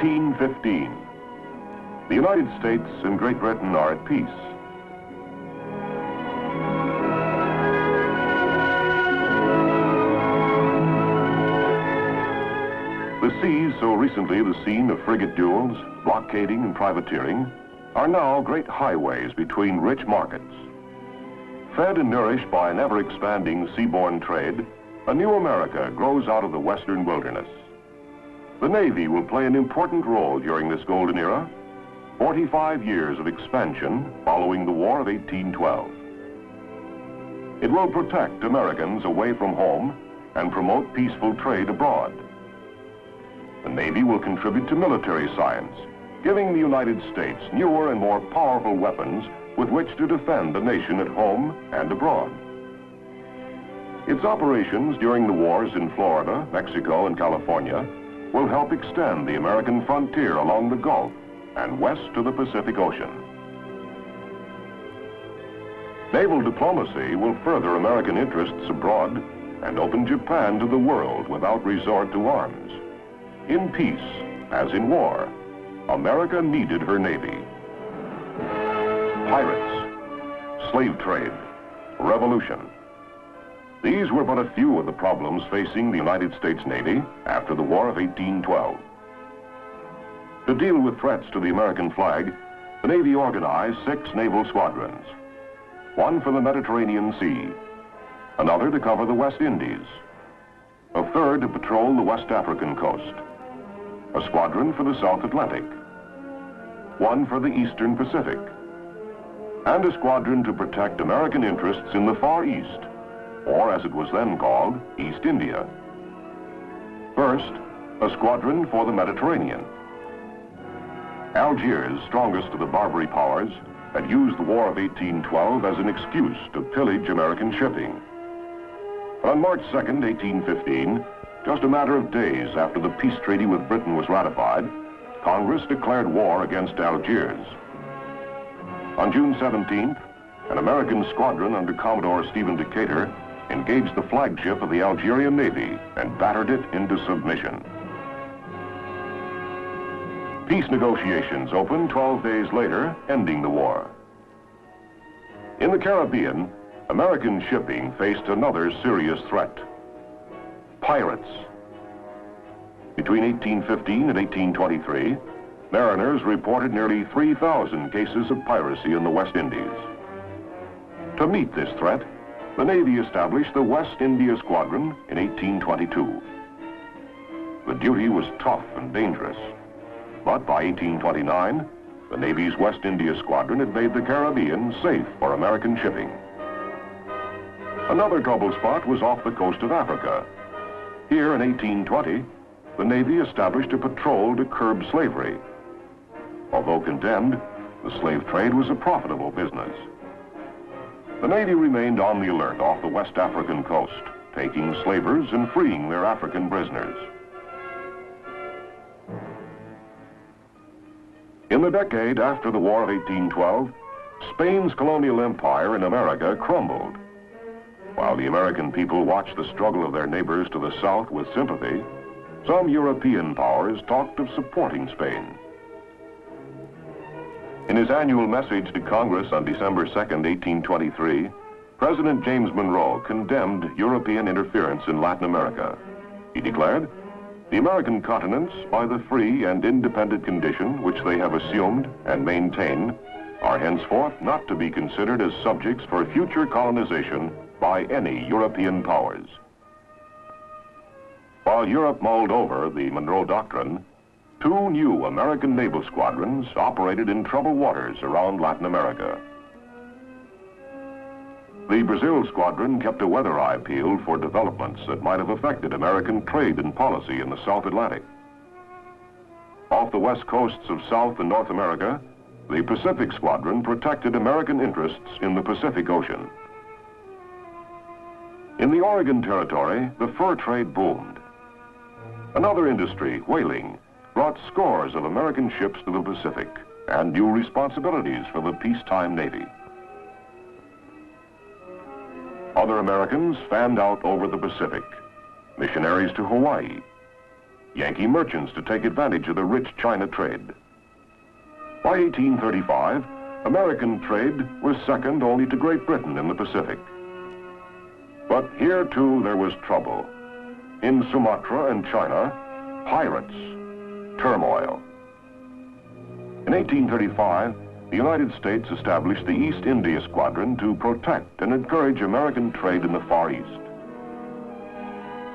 1815. The United States and Great Britain are at peace. The seas, so recently the scene of frigate duels, blockading and privateering, are now great highways between rich markets. Fed and nourished by an ever-expanding seaborne trade, a new America grows out of the western wilderness. The Navy will play an important role during this golden era, 45 years of expansion following the War of 1812. It will protect Americans away from home and promote peaceful trade abroad. The Navy will contribute to military science, giving the United States newer and more powerful weapons with which to defend the nation at home and abroad. Its operations during the wars in Florida, Mexico, and California will help extend the American frontier along the Gulf and west to the Pacific Ocean. Naval diplomacy will further American interests abroad and open Japan to the world without resort to arms. In peace, as in war, America needed her Navy. Pirates, slave trade, revolution. These were but a few of the problems facing the United States Navy after the War of 1812. To deal with threats to the American flag, the Navy organized 6 naval squadrons. One for the Mediterranean Sea, another to cover the West Indies, a third to patrol the West African coast, a squadron for the South Atlantic, one for the Eastern Pacific, and a squadron to protect American interests in the Far East, or as it was then called, East India. First, a squadron for the Mediterranean. Algiers, strongest of the Barbary powers, had used the War of 1812 as an excuse to pillage American shipping. But on March 2nd, 1815, just a matter of days after the peace treaty with Britain was ratified, Congress declared war against Algiers. On June 17th, an American squadron under Commodore Stephen Decatur engaged the flagship of the Algerian Navy and battered it into submission. Peace negotiations opened 12 days later, ending the war. In the Caribbean, American shipping faced another serious threat: pirates. Between 1815 and 1823, mariners reported nearly 3,000 cases of piracy in the West Indies. To meet this threat, the Navy established the West India Squadron in 1822. The duty was tough and dangerous, but by 1829, the Navy's West India Squadron had made the Caribbean safe for American shipping. Another trouble spot was off the coast of Africa. Here in 1820, the Navy established a patrol to curb slavery. Although condemned, the slave trade was a profitable business. The Navy remained on the alert off the West African coast, taking slavers and freeing their African prisoners. In the decade after the War of 1812, Spain's colonial empire in America crumbled. While the American people watched the struggle of their neighbors to the south with sympathy, some European powers talked of supporting Spain. In his annual message to Congress on December 2nd, 1823, President James Monroe condemned European interference in Latin America. He declared, "The American continents, by the free and independent condition which they have assumed and maintain, are henceforth not to be considered as subjects for future colonization by any European powers." While Europe mulled over the Monroe Doctrine, 2 new American naval squadrons operated in troubled waters around Latin America. The Brazil squadron kept a weather eye peeled for developments that might have affected American trade and policy in the South Atlantic. Off the west coasts of South and North America, the Pacific Squadron protected American interests in the Pacific Ocean. In the Oregon Territory, the fur trade boomed. Another industry, whaling, brought scores of American ships to the Pacific and new responsibilities for the peacetime Navy. Other Americans fanned out over the Pacific, missionaries to Hawaii, Yankee merchants to take advantage of the rich China trade. By 1835, American trade was second only to Great Britain in the Pacific. But here too there was trouble. In Sumatra and China, pirates, turmoil. In 1835, the United States established the East India Squadron to protect and encourage American trade in the Far East.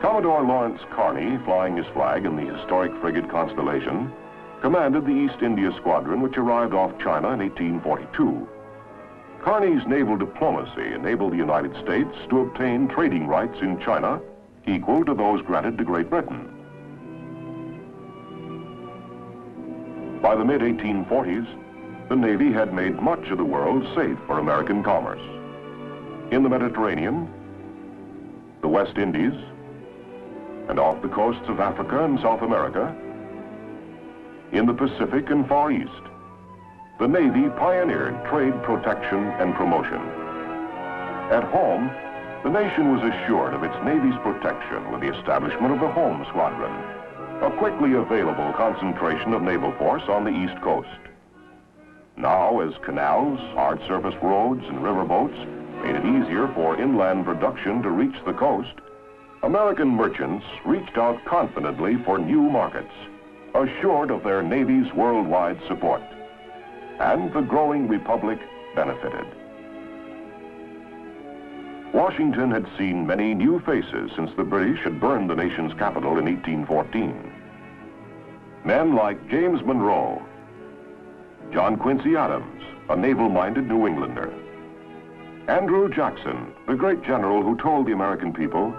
Commodore Lawrence Kearny, flying his flag in the historic frigate Constellation, commanded the East India Squadron, which arrived off China in 1842. Kearny's naval diplomacy enabled the United States to obtain trading rights in China equal to those granted to Great Britain. By the mid-1840s, the Navy had made much of the world safe for American commerce. In the Mediterranean, the West Indies, and off the coasts of Africa and South America, in the Pacific and Far East, the Navy pioneered trade protection and promotion. At home, the nation was assured of its Navy's protection with the establishment of the Home Squadron, a quickly available concentration of naval force on the East Coast. Now, as canals, hard surface roads, and riverboats made it easier for inland production to reach the coast, American merchants reached out confidently for new markets, assured of their Navy's worldwide support. And the growing republic benefited. Washington had seen many new faces since the British had burned the nation's capital in 1814. Men like James Monroe, John Quincy Adams, a naval-minded New Englander, Andrew Jackson, the great general who told the American people,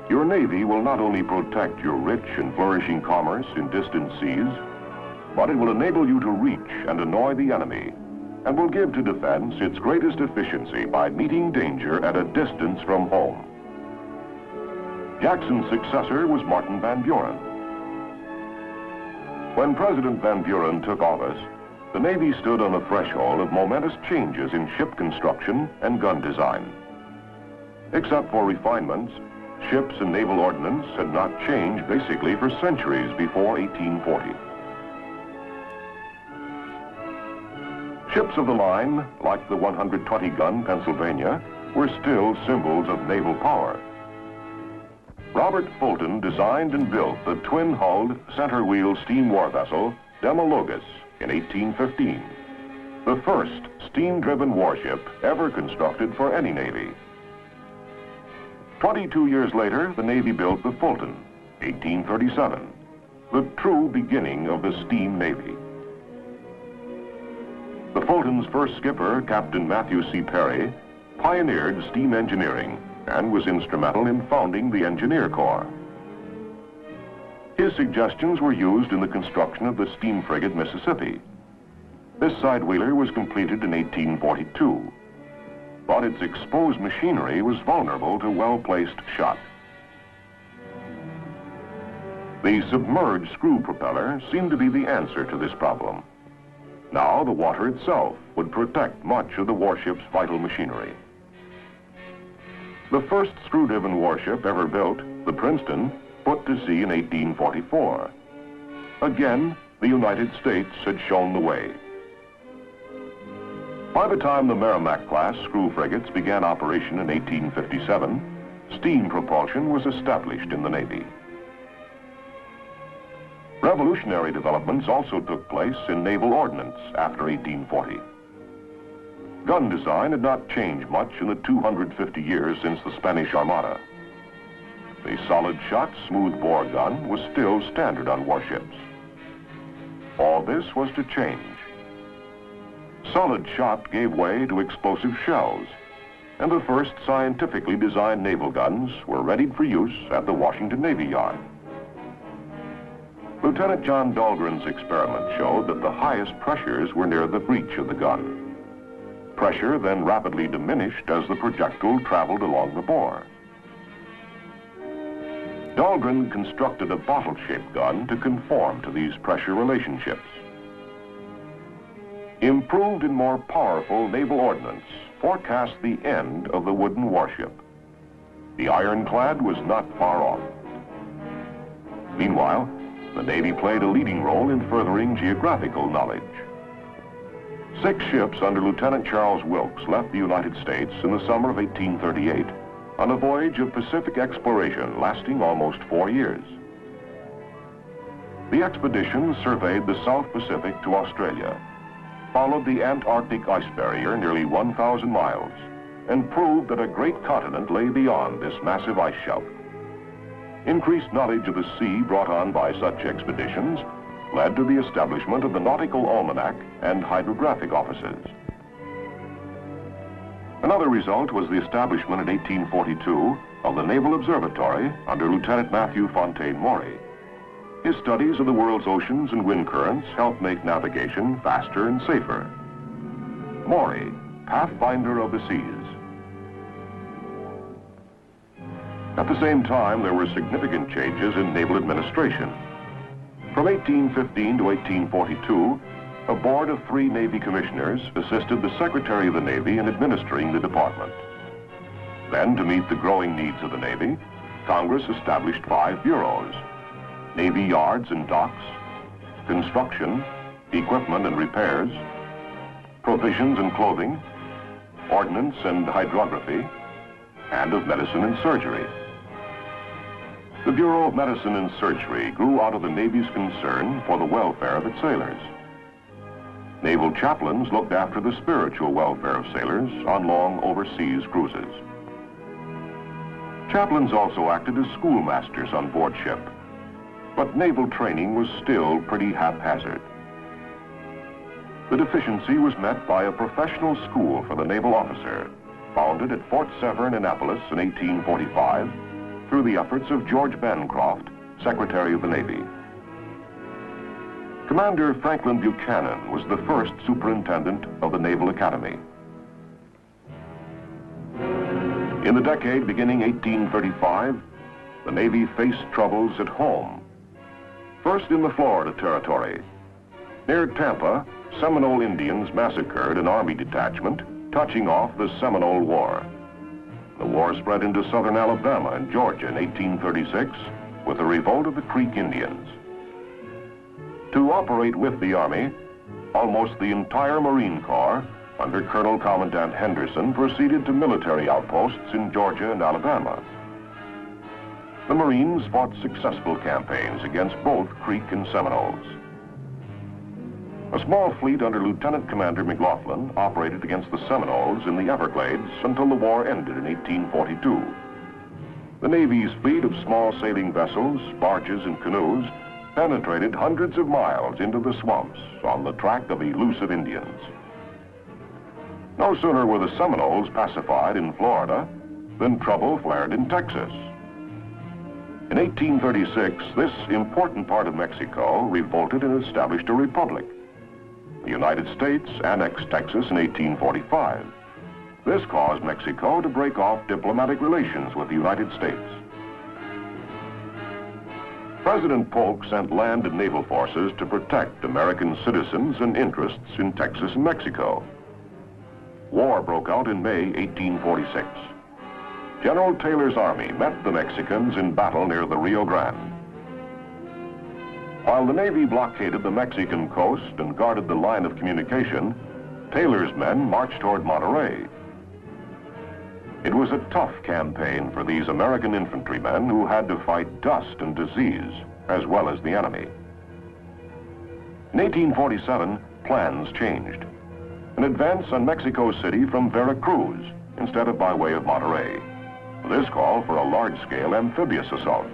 "Your Navy will not only protect your rich and flourishing commerce in distant seas, but it will enable you to reach and annoy the enemy, and will give to defense its greatest efficiency by meeting danger at a distance from home." Jackson's successor was Martin Van Buren. When President Van Buren took office, the Navy stood on the threshold of momentous changes in ship construction and gun design. Except for refinements, ships and naval ordnance had not changed basically for centuries before 1840. Ships of the line, like the 120-gun Pennsylvania, were still symbols of naval power. Robert Fulton designed and built the twin-hulled, center-wheel steam war vessel Demologus in 1815, the first steam-driven warship ever constructed for any Navy. 22 years later, the Navy built the Fulton, 1837, the true beginning of the steam Navy. The Fulton's first skipper, Captain Matthew C. Perry, pioneered steam engineering and was instrumental in founding the Engineer Corps. His suggestions were used in the construction of the steam frigate Mississippi. This side-wheeler was completed in 1842, but its exposed machinery was vulnerable to well-placed shot. The submerged screw propeller seemed to be the answer to this problem. Now the water itself would protect much of the warship's vital machinery. The first screw-driven warship ever built, the Princeton, put to sea in 1844. Again, the United States had shown the way. By the time the Merrimack-class screw frigates began operation in 1857, steam propulsion was established in the Navy. Revolutionary developments also took place in naval ordnance after 1840. Gun design had not changed much in the 250 years since the Spanish Armada. The solid-shot, smooth-bore gun was still standard on warships. All this was to change. Solid shot gave way to explosive shells, and the first scientifically designed naval guns were readied for use at the Washington Navy Yard. Lieutenant John Dahlgren's experiment showed that the highest pressures were near the breech of the gun. Pressure then rapidly diminished as the projectile traveled along the bore. Dahlgren constructed a bottle-shaped gun to conform to these pressure relationships. Improved and more powerful naval ordnance forecast the end of the wooden warship. The ironclad was not far off. Meanwhile, the Navy played a leading role in furthering geographical knowledge. 6 ships under Lieutenant Charles Wilkes left the United States in the summer of 1838 on a voyage of Pacific exploration lasting almost 4 years. The expedition surveyed the South Pacific to Australia, followed the Antarctic ice barrier nearly 1,000 miles, and proved that a great continent lay beyond this massive ice shelf. Increased knowledge of the sea brought on by such expeditions led to the establishment of the Nautical Almanac and hydrographic offices. Another result was the establishment in 1842 of the Naval Observatory under Lieutenant Matthew Fontaine Maury. His studies of the world's oceans and wind currents helped make navigation faster and safer. Maury, pathfinder of the seas. At the same time, there were significant changes in naval administration. From 1815 to 1842, a board of 3 Navy commissioners assisted the Secretary of the Navy in administering the department. Then, to meet the growing needs of the Navy, Congress established 5 bureaus: Navy Yards and Docks, Construction, Equipment and Repairs, Provisions and Clothing, Ordnance and Hydrography, and of Medicine and Surgery. The Bureau of Medicine and Surgery grew out of the Navy's concern for the welfare of its sailors. Naval chaplains looked after the spiritual welfare of sailors on long overseas cruises. Chaplains also acted as schoolmasters on board ship, but naval training was still pretty haphazard. The deficiency was met by a professional school for the naval officer, founded at Fort Severn, Annapolis in 1845, through the efforts of George Bancroft, Secretary of the Navy. Commander Franklin Buchanan was the first superintendent of the Naval Academy. In the decade beginning 1835, the Navy faced troubles at home. First in the Florida Territory. Near Tampa, Seminole Indians massacred an Army detachment, touching off the Seminole War. The war spread into southern Alabama and Georgia in 1836 with the revolt of the Creek Indians. To operate with the Army, almost the entire Marine Corps, under Colonel Commandant Henderson, proceeded to military outposts in Georgia and Alabama. The Marines fought successful campaigns against both Creek and Seminoles. A small fleet under Lieutenant Commander McLaughlin operated against the Seminoles in the Everglades until the war ended in 1842. The Navy's fleet of small sailing vessels, barges, and canoes penetrated hundreds of miles into the swamps on the track of elusive Indians. No sooner were the Seminoles pacified in Florida than trouble flared in Texas. In 1836, this important part of Mexico revolted and established a republic. The United States annexed Texas in 1845. This caused Mexico to break off diplomatic relations with the United States. President Polk sent land and naval forces to protect American citizens and interests in Texas and Mexico. War broke out in May 1846. General Taylor's army met the Mexicans in battle near the Rio Grande. While the Navy blockaded the Mexican coast and guarded the line of communication, Taylor's men marched toward Monterey. It was a tough campaign for these American infantrymen who had to fight dust and disease, as well as the enemy. In 1847, plans changed. An advance on Mexico City from Veracruz instead of by way of Monterey. This called for a large-scale amphibious assault.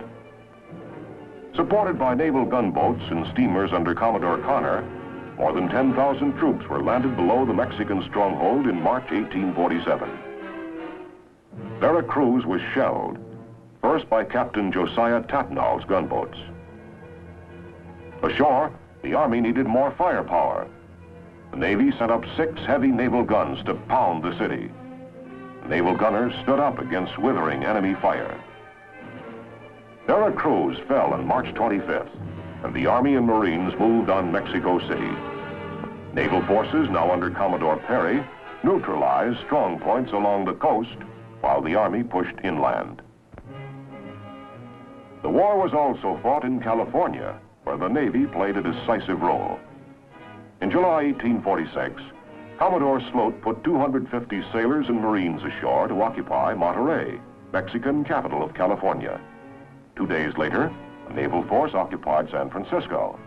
Supported by naval gunboats and steamers under Commodore Connor, more than 10,000 troops were landed below the Mexican stronghold in March 1847. Veracruz was shelled, first by Captain Josiah Tatnall's gunboats. Ashore, the Army needed more firepower. The Navy sent up 6 heavy naval guns to pound the city. Naval gunners stood up against withering enemy fire. Veracruz fell on March 25th, and the Army and Marines moved on Mexico City. Naval forces, now under Commodore Perry, neutralized strong points along the coast while the Army pushed inland. The war was also fought in California, where the Navy played a decisive role. In July 1846, Commodore Sloat put 250 sailors and Marines ashore to occupy Monterey, Mexican capital of California. 2 days later, a naval force occupied San Francisco.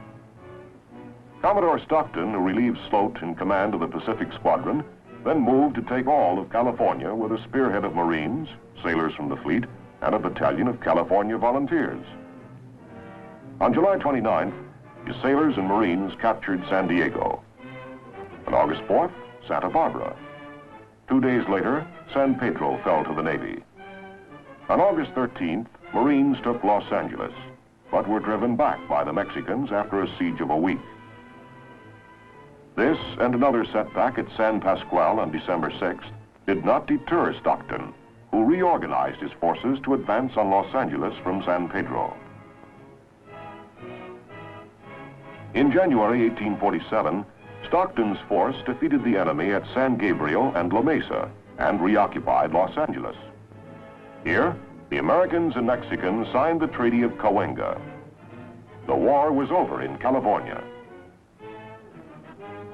Commodore Stockton, who relieved Sloat in command of the Pacific Squadron, then moved to take all of California with a spearhead of Marines, sailors from the fleet, and a battalion of California volunteers. On July 29th, his sailors and Marines captured San Diego. On August 4th, Santa Barbara. 2 days later, San Pedro fell to the Navy. On August 13th, Marines took Los Angeles, but were driven back by the Mexicans after a siege of a week. This and another setback at San Pasqual on December 6th did not deter Stockton, who reorganized his forces to advance on Los Angeles from San Pedro. In January 1847, Stockton's force defeated the enemy at San Gabriel and La Mesa and reoccupied Los Angeles. Here, the Americans and Mexicans signed the Treaty of Cahuenga. The war was over in California.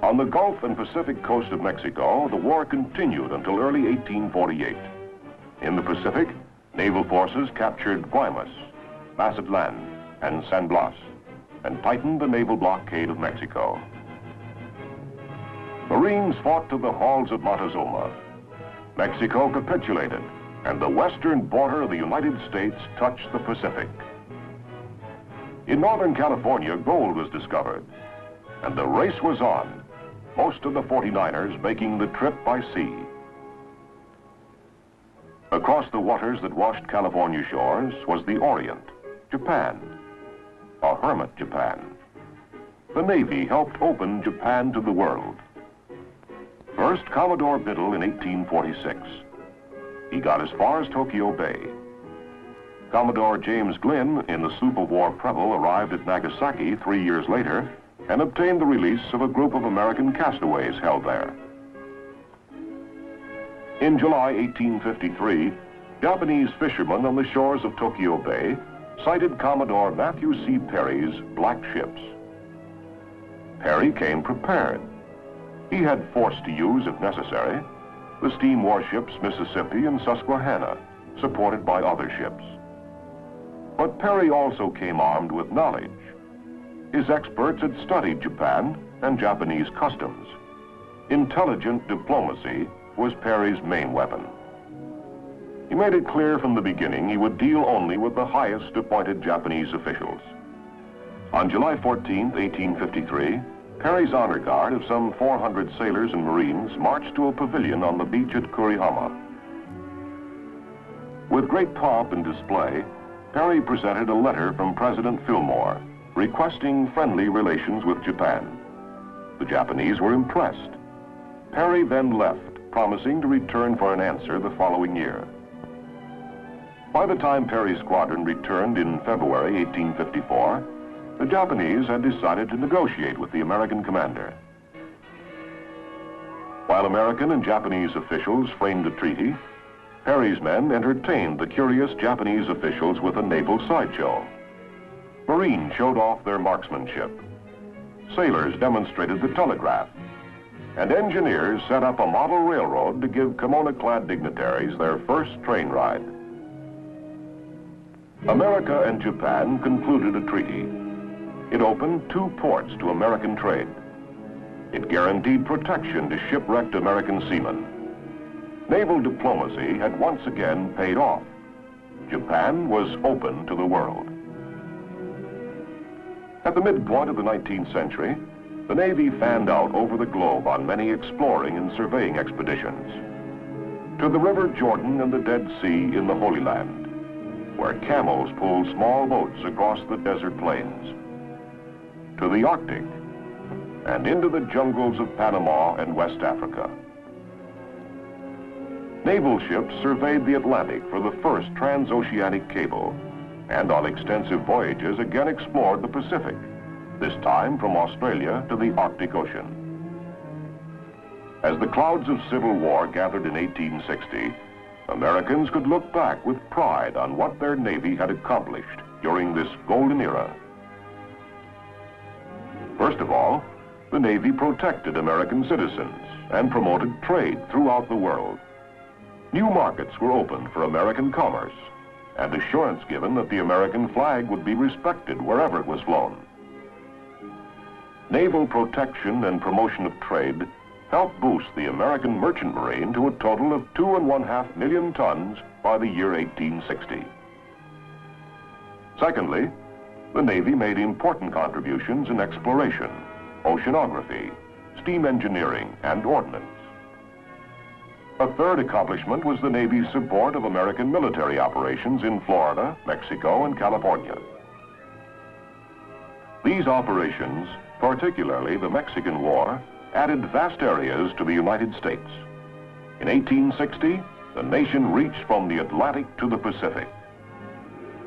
On the Gulf and Pacific coast of Mexico, the war continued until early 1848. In the Pacific, naval forces captured Guaymas, Mazatlan, and San Blas, and tightened the naval blockade of Mexico. Marines fought to the halls of Montezuma. Mexico capitulated, and the western border of the United States touched the Pacific. In Northern California, gold was discovered, and the race was on, most of the 49ers making the trip by sea. Across the waters that washed California shores was the Orient, Japan, a hermit Japan. The Navy helped open Japan to the world. First, Commodore Biddle in 1846. He got as far as Tokyo Bay. Commodore James Glynn in the sloop of war Preble arrived at Nagasaki 3 years later and obtained the release of a group of American castaways held there. In July 1853, Japanese fishermen on the shores of Tokyo Bay sighted Commodore Matthew C. Perry's black ships. Perry came prepared. He had force to use if necessary, the steam warships Mississippi and Susquehanna, supported by other ships. But Perry also came armed with knowledge. His experts had studied Japan and Japanese customs. Intelligent diplomacy was Perry's main weapon. He made it clear from the beginning he would deal only with the highest appointed Japanese officials. On July 14, 1853, Perry's honor guard of some 400 sailors and Marines marched to a pavilion on the beach at Kurihama. With great pomp and display, Perry presented a letter from President Fillmore requesting friendly relations with Japan. The Japanese were impressed. Perry then left, promising to return for an answer the following year. By the time Perry's squadron returned in February 1854, the Japanese had decided to negotiate with the American commander. While American and Japanese officials framed a treaty, Perry's men entertained the curious Japanese officials with a naval sideshow. Marines showed off their marksmanship. Sailors demonstrated the telegraph. And engineers set up a model railroad to give kimono-clad dignitaries their first train ride. America and Japan concluded a treaty. It opened 2 ports to American trade. It guaranteed protection to shipwrecked American seamen. Naval diplomacy had once again paid off. Japan was open to the world. At the midpoint of the 19th century, the Navy fanned out over the globe on many exploring and surveying expeditions. To the River Jordan and the Dead Sea in the Holy Land, where camels pulled small boats across the desert plains. To the Arctic, and into the jungles of Panama and West Africa. Naval ships surveyed the Atlantic for the first transoceanic cable, and on extensive voyages again explored the Pacific, this time from Australia to the Arctic Ocean. As the clouds of civil war gathered in 1860, Americans could look back with pride on what their Navy had accomplished during this golden era. First of all, the Navy protected American citizens and promoted trade throughout the world. New markets were opened for American commerce, and assurance given that the American flag would be respected wherever it was flown. Naval protection and promotion of trade helped boost the American merchant marine to a total of 2.5 million tons by the year 1860. Secondly, the Navy made important contributions in exploration, oceanography, steam engineering, and ordnance. A third accomplishment was the Navy's support of American military operations in Florida, Mexico, and California. These operations, particularly the Mexican War, added vast areas to the United States. In 1860, the nation reached from the Atlantic to the Pacific.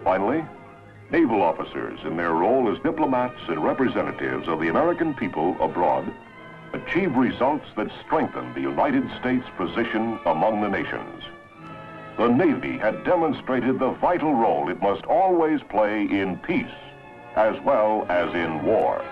Finally, naval officers in their role as diplomats and representatives of the American people abroad achieved results that strengthened the United States' position among the nations. The Navy had demonstrated the vital role it must always play in peace as well as in war.